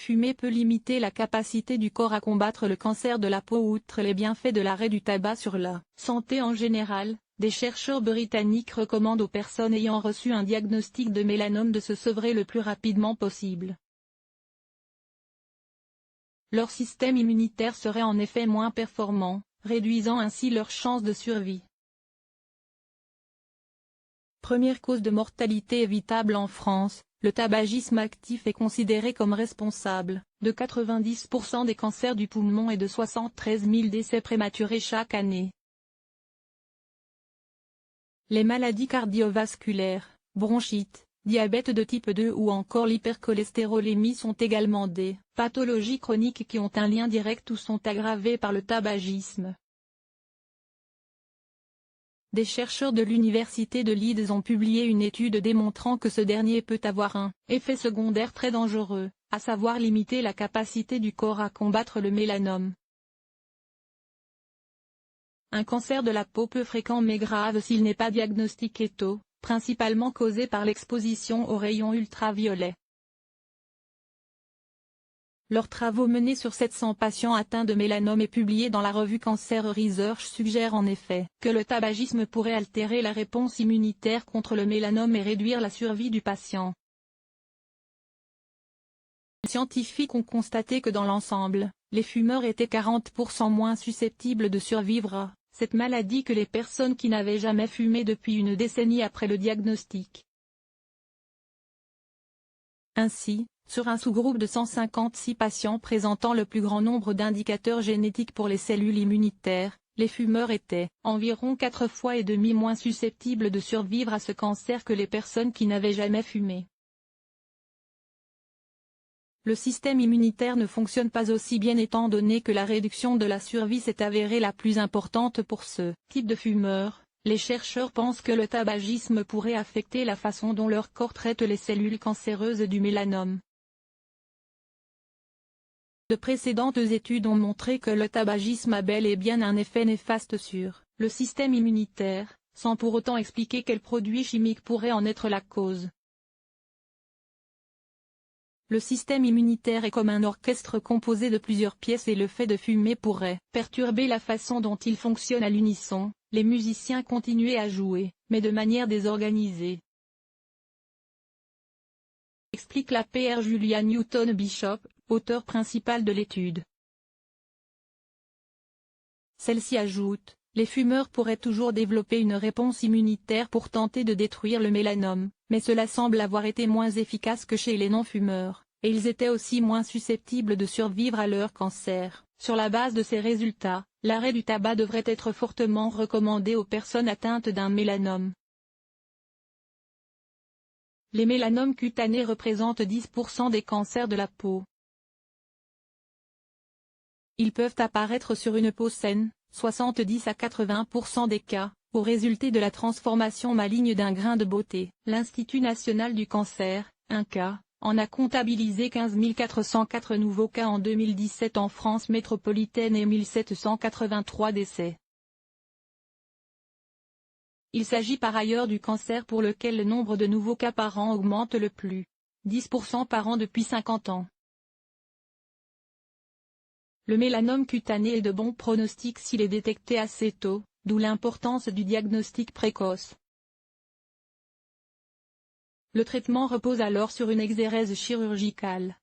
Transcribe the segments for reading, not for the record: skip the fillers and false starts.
Fumer peut limiter la capacité du corps à combattre le cancer de la peau. Outre les bienfaits de l'arrêt du tabac sur la santé en général, des chercheurs britanniques recommandent aux personnes ayant reçu un diagnostic de mélanome de se sevrer le plus rapidement possible. Leur système immunitaire serait en effet moins performant, réduisant ainsi leurs chances de survie. Première cause de mortalité évitable en France, le tabagisme actif est considéré comme responsable de 90% des cancers du poumon et de 73 000 décès prématurés chaque année. Les maladies cardiovasculaires, bronchites, diabète de type 2 ou encore l'hypercholestérolémie sont également des pathologies chroniques qui ont un lien direct ou sont aggravées par le tabagisme. Des chercheurs de l'université de Leeds ont publié une étude démontrant que ce dernier peut avoir un effet secondaire très dangereux, à savoir limiter la capacité du corps à combattre le mélanome. Un cancer de la peau peu fréquent mais grave s'il n'est pas diagnostiqué tôt, principalement causé par l'exposition aux rayons ultraviolets. Leurs travaux menés sur 700 patients atteints de mélanome et publiés dans la revue Cancer Research suggèrent en effet que le tabagisme pourrait altérer la réponse immunitaire contre le mélanome et réduire la survie du patient. Les scientifiques ont constaté que dans l'ensemble, les fumeurs étaient 40% moins susceptibles de survivre à cette maladie que les personnes qui n'avaient jamais fumé depuis une décennie après le diagnostic. Ainsi, sur un sous-groupe de 156 patients présentant le plus grand nombre d'indicateurs génétiques pour les cellules immunitaires, les fumeurs étaient environ 4,5 fois moins susceptibles de survivre à ce cancer que les personnes qui n'avaient jamais fumé. Le système immunitaire ne fonctionne pas aussi bien étant donné que la réduction de la survie s'est avérée la plus importante pour ce type de fumeurs. Les chercheurs pensent que le tabagisme pourrait affecter la façon dont leur corps traite les cellules cancéreuses du mélanome. De précédentes études ont montré que le tabagisme a bel et bien un effet néfaste sur le système immunitaire, sans pour autant expliquer quels produits chimiques pourraient en être la cause. Le système immunitaire est comme un orchestre composé de plusieurs pièces et le fait de fumer pourrait perturber la façon dont il fonctionne à l'unisson. Les musiciens continuaient à jouer, mais de manière désorganisée. Explique la Pr. Julia Newton Bishop, auteur principal de l'étude. Celle-ci ajoute, les fumeurs pourraient toujours développer une réponse immunitaire pour tenter de détruire le mélanome, mais cela semble avoir été moins efficace que chez les non-fumeurs, et ils étaient aussi moins susceptibles de survivre à leur cancer. Sur la base de ces résultats, l'arrêt du tabac devrait être fortement recommandé aux personnes atteintes d'un mélanome. Les mélanomes cutanés représentent 10% des cancers de la peau. Ils peuvent apparaître sur une peau saine, 70 à 80% des cas, au résultat de la transformation maligne d'un grain de beauté. L'Institut national du cancer, INCa, en a comptabilisé 15 404 nouveaux cas en 2017 en France métropolitaine et 1783 décès. Il s'agit par ailleurs du cancer pour lequel le nombre de nouveaux cas par an augmente le plus. 10% par an depuis 50 ans. Le mélanome cutané est de bon pronostic s'il est détecté assez tôt, d'où l'importance du diagnostic précoce. Le traitement repose alors sur une exérèse chirurgicale.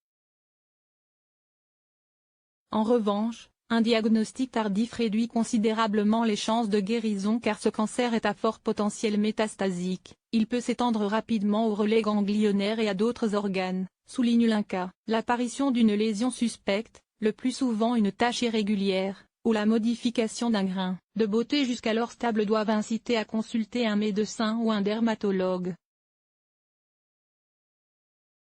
En revanche, un diagnostic tardif réduit considérablement les chances de guérison car ce cancer est à fort potentiel métastasique, il peut s'étendre rapidement au relais ganglionnaire et à d'autres organes, souligne l'INCa. L'apparition d'une lésion suspecte, le plus souvent une tache irrégulière, ou la modification d'un grain de beauté jusqu'alors stable doivent inciter à consulter un médecin ou un dermatologue.